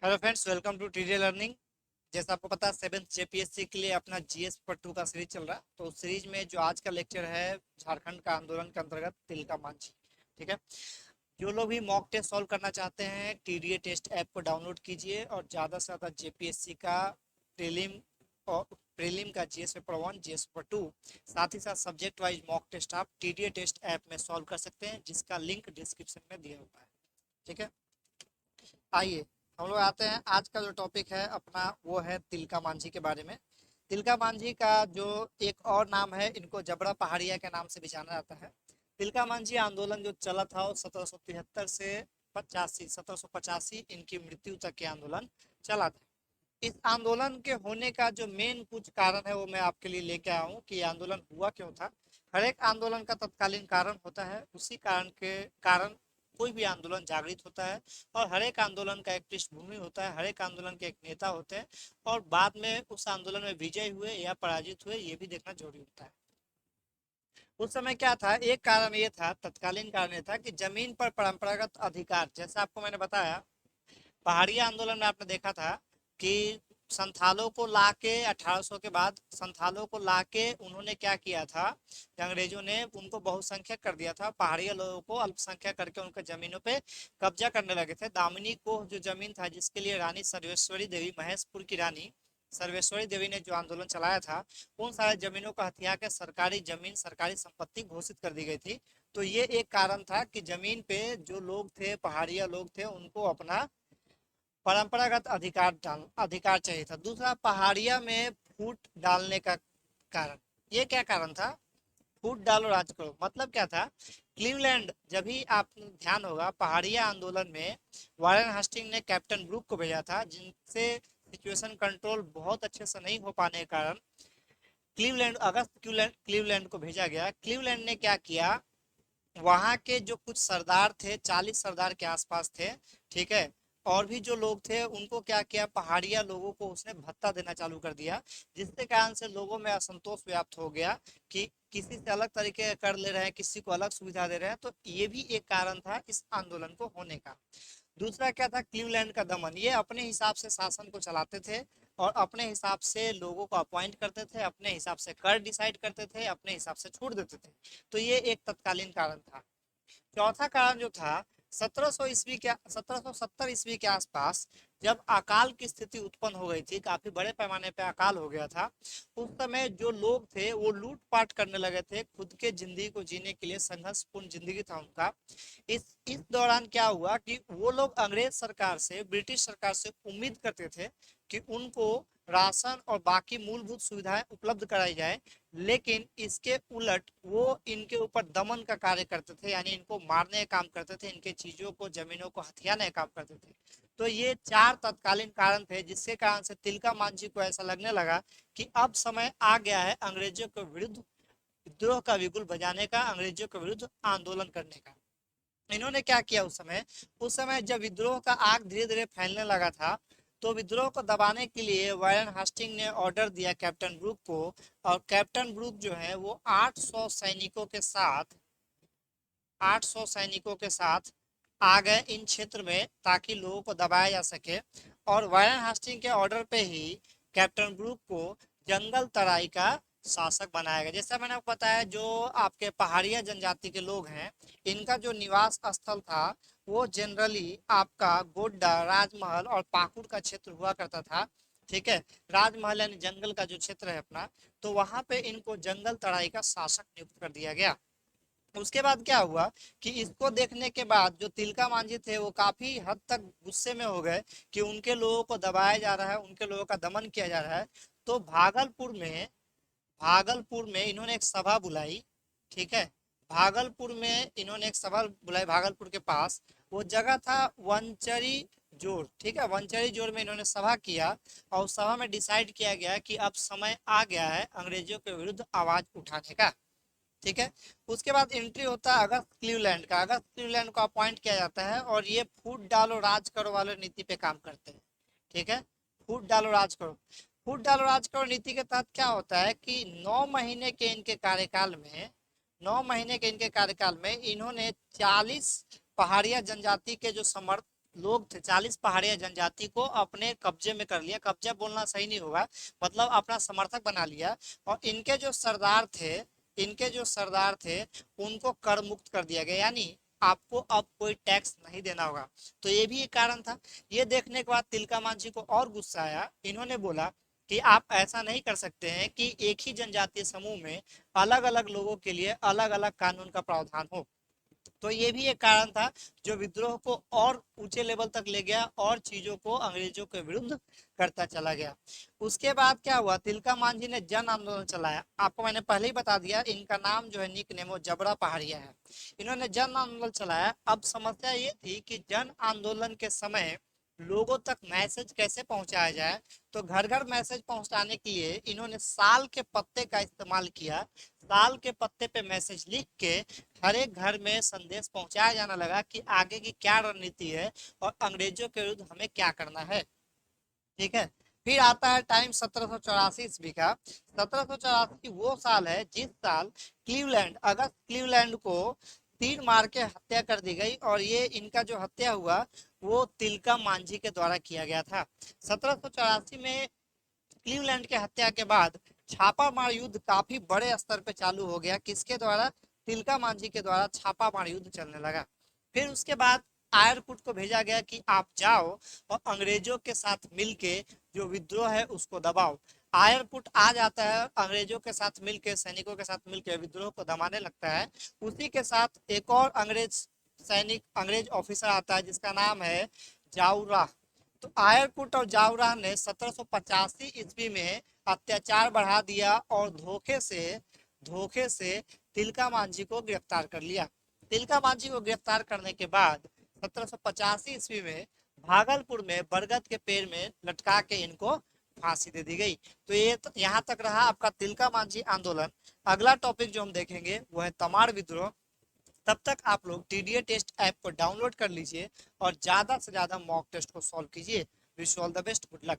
Hello friends, welcome to TD learning. जैसा आपको पता है, 7th जेपीएससी के लिए अपना जीएस पेपर 2 का सीरीज चल रहा है। तो उस सीरीज में जो आज का लेक्चर है, झारखंड का आंदोलन के अंतर्गत तिलका मांझी। ठीक है। जो लोग भी मॉक टेस्ट सॉल्व करना चाहते हैं, टीडीए टेस्ट ऐप को डाउनलोड कीजिए और ज़्यादा से ज़्यादा जेपीएससी का प्रीलिम और प्रीलिम का जीएस पेपर 1, जीएस पेपर 2, साथ ही साथ सब्जेक्ट वाइज मॉक टेस्ट आप टीडीए टेस्ट ऐप में सॉल्व कर सकते हैं, जिसका लिंक डिस्क्रिप्शन में दिया हुआ है। ठीक है। आइए हम लोग आते हैं। आज का जो टॉपिक है अपना, वो है तिलका मांझी के बारे में। तिलका मांझी का जो एक और नाम है, इनको जबड़ा पहाड़िया के नाम से भी जाना जाता है। तिलका मांझी आंदोलन जो चला था वो 1773 से 85, 1785 इनकी मृत्यु तक के आंदोलन चला था। इस आंदोलन के होने का जो मेन कुछ कारण है वो मैं आपके लिए लेके आया हूँ कि ये आंदोलन हुआ क्यों था। हर एक आंदोलन का तत्कालीन कारण होता है, उसी कारण के कारण कोई भी आंदोलन जागृत होता है। और हर एक आंदोलन का एक पृष्ठभूमि होता है, हर एक आंदोलन के एक नेता होते हैं। और बाद में उस आंदोलन में विजय हुए या पराजित हुए, ये भी देखना जरूरी होता है। उस समय क्या था, एक कारण ये था, तत्कालीन कारण ये था कि जमीन पर परंपरागत अधिकार, जैसा आपको मैंने बताया, पहाड़ी आंदोलन में आपने देखा था कि संथालों को लाके 1800 के बाद संथालों को लाके उन्होंने क्या किया था कि अंग्रेजों ने उनको बहुसंख्यक कर दिया था, पहाड़ी लोगों को अल्पसंख्यक करके उनके जमीनों पे कब्जा करने लगे थे। दामिनी को जो जमीन था, जिसके लिए रानी सर्वेश्वरी देवी, महेशपुर की रानी सर्वेश्वरी देवी ने जो आंदोलन चलाया था, उन सारे जमीनों को हथिया के सरकारी जमीन, सरकारी संपत्ति घोषित कर दी गई थी। तो ये एक कारण था कि जमीन पे जो लोग थे, पहाड़िया लोग थे, उनको अपना परंपरागत अधिकार चाहिए था। दूसरा, पहाड़िया में फूट डालने का कारण। ये क्या कारण था? फूट डालो राज करो, मतलब क्या था? क्लीवलैंड, जब भी आप ध्यान होगा, पहाड़िया आंदोलन में वारेन हास्टिंग ने कैप्टन ब्रूक को भेजा था, जिनसे सिचुएशन कंट्रोल बहुत अच्छे से नहीं हो पाने के कारण क्लीवलैंड, अगस्त क्लीवलैंड को भेजा गया। क्लीवलैंड ने क्या किया, वहां के जो कुछ सरदार थे, 40 सरदार के आसपास थे, ठीक है, और भी जो लोग थे, उनको क्या किया, पहाड़िया लोगों को उसने भत्ता देना चालू कर दिया, जिसके कारण से लोगों में असंतोष व्याप्त हो गया कि किसी से अलग तरीके कर ले रहे हैं, किसी को अलग सुविधा दे रहे हैं। तो ये भी एक कारण था इस आंदोलन को होने का। दूसरा क्या था, क्लीवलैंड का दमन। ये अपने हिसाब से शासन को चलाते थे और अपने हिसाब से लोगों को अपॉइंट करते थे, अपने हिसाब से कर डिसाइड करते थे, अपने हिसाब से छूट देते थे। तो ये एक तत्कालीन कारण था। चौथा कारण जो था, 1770 ईस्वी के आसपास, जब अकाल की स्थिति उत्पन्न हो गई थी, काफी बड़े पैमाने पे अकाल हो गया था। उस समय जो लोग थे वो लूटपाट करने लगे थे, खुद के जिंदगी को जीने के लिए संघर्षपूर्ण जिंदगी था उनका। इस दौरान क्या हुआ कि वो लोग अंग्रेज सरकार से, ब्रिटिश सरकार से उम्मीद करते थे कि उनको राशन और बाकी मूलभूत सुविधाएं उपलब्ध कराई जाए, लेकिन इसके उलट वो इनके ऊपर दमन का कार्य करते थे, यानी इनको मारने का काम करते थे, इनके चीजों को, जमीनों को हथियाने का काम करते थे। तो ये चार तत्कालीन कारण थे, जिसके कारण से तिलका मांझी को ऐसा लगने लगा कि अब समय आ गया है अंग्रेजों के विरुद्ध विद्रोह का बिगुल बजाने का, अंग्रेजों के विरुद्ध आंदोलन करने का। इन्होंने क्या किया उस समय जब विद्रोह का आग धीरे धीरे फैलने लगा था, तो विद्रोह को दबाने के लिए वारेन हास्टिंग ने ऑर्डर दिया कैप्टन ब्रूक को। और कैप्टन ब्रूक जो है वो 800 सैनिकों के साथ आ गए इन क्षेत्र में, ताकि लोगों को दबाया जा सके। और वारेन हास्टिंग के ऑर्डर पे ही कैप्टन ब्रूक को जंगल तराई का शासक बनाया गया। जैसा मैंने आपको बताया, जो आपके पहाड़िया जनजाति के लोग हैं, इनका जो निवास स्थल था वो जनरली आपका गोड्डा, राजमहल और पाकुड़ का क्षेत्र हुआ करता था। ठीक है। राजमहल यानी जंगल का जो क्षेत्र है अपना, तो वहां पे इनको जंगल तराई का शासक नियुक्त कर दिया गया। उसके बाद क्या हुआ कि इसको देखने के बाद जो तिलका मांझी थे वो काफी हद तक गुस्से में हो गए कि उनके लोगों को दबाया जा रहा है, उनके लोगों का दमन किया जा रहा है। तो भागलपुर में इन्होंने एक सभा बुलाई। ठीक है। भागलपुर में इन्होंने एक सभा बुलाई, भागलपुर के पास वो जगह था वंचरी जोर। ठीक है, वंचरी जोर में इन्होंने सभा किया। और उस सभा में डिसाइड किया गया कि अब समय आ गया है अंग्रेजों के विरुद्ध आवाज उठाने का। ठीक है। उसके बाद एंट्री होता है अगस्त क्लीवलैंड का। अगस्त क्लीवलैंड को अपॉइंट किया जाता है और ये फूट डालो राज करो वाले नीति पे काम करते हैं। ठीक है। फूट डालो राज करो, फूट डालो राज करो नीति के तहत क्या होता है कि 9 महीने के इनके कार्यकाल में इन्होंने 40 पहाड़िया जनजाति के जो समर्थ लोग थे, 40 पहाड़िया जनजाति को अपने कब्जे में कर लिया। कब्जा बोलना सही नहीं होगा, मतलब अपना समर्थक बना लिया। और इनके जो सरदार थे उनको कर मुक्त कर दिया गया, यानी आपको अब कोई टैक्स नहीं देना होगा। तो ये भी एक कारण था। ये देखने के बाद तिलका मांझी को और गुस्सा आया। इन्होंने बोला कि आप ऐसा नहीं कर सकते हैं कि एक ही जनजातीय समूह में अलग अलग लोगों के लिए अलग अलग कानून का प्रावधान हो। तो ये भी एक कारण था जो विद्रोह को और ऊंचे लेवल तक ले गया और चीजों को अंग्रेजों के विरुद्ध करता चला गया। उसके बाद क्या हुआ, तिलका मांझी ने जन आंदोलन चलाया। आपको मैंने पहले ही बता दिया, इनका नाम जो है निक नेम वो जबरा पहाड़िया है। इन्होंने जन आंदोलन चलाया। अब समस्या ये थी कि जन आंदोलन के समय लोगों तक मैसेज कैसे पहुंचाया जाए। तो घर घर मैसेज पहुंचाने के लिए इन्होंने साल के पत्ते का इस्तेमाल किया। साल के पत्ते पे मैसेज लिख के हर एक घर में संदेश पहुंचाया जाने लगा कि आगे की क्या रणनीति है और अंग्रेजों के विरुद्ध हमें क्या करना है। ठीक है। फिर आता है टाइम 1784 ईस्वी का। 1784 वो साल है जिस साल अगस्त क्लीवलैंड को तीर मार के हत्या कर दी गई, और ये इनका जो हत्या हुआ वो तिलका मांझी के द्वारा किया गया था। 1784 में क्लीवलैंड के हत्या के बाद छापामार युद्ध काफी बड़े स्तर पे चालू हो गया। किसके द्वारा? तिलका मांझी के द्वारा छापामार युद्ध चलने लगा। फिर उसके बाद आयरकुट को भेजा गया कि आप जाओ और अंग्रेजों के साथ मिलके जो विद्रोह है उसको दबाओ। आयरकुट आ जाता है, अंग्रेजों के साथ मिलके, सैनिकों के साथ मिलके विद्रोह को दबाने लगता है। उसी के साथ एक और अंग्रेज ऑफिसर आता है जिसका नाम है जाउरा। तो आयरकुट और जावरा ने 1785 ईस्वी में अत्याचार बढ़ा दिया और धोखे से तिलका मांझी को गिरफ्तार कर लिया। तिलका मांझी को गिरफ्तार करने के बाद 1785 ईस्वी में भागलपुर में बरगद के पेड़ में लटका के इनको फांसी दे दी गई। तो ये यहाँ तक रहा आपका तिलका मांझी आंदोलन। अगला टॉपिक जो हम देखेंगे वो है तमाड़ विद्रोह। तब तक आप लोग टीडीए टेस्ट ऐप को डाउनलोड कर लीजिए और ज्यादा से ज्यादा मॉक टेस्ट को सॉल्व कीजिए। Wish all the best, good luck.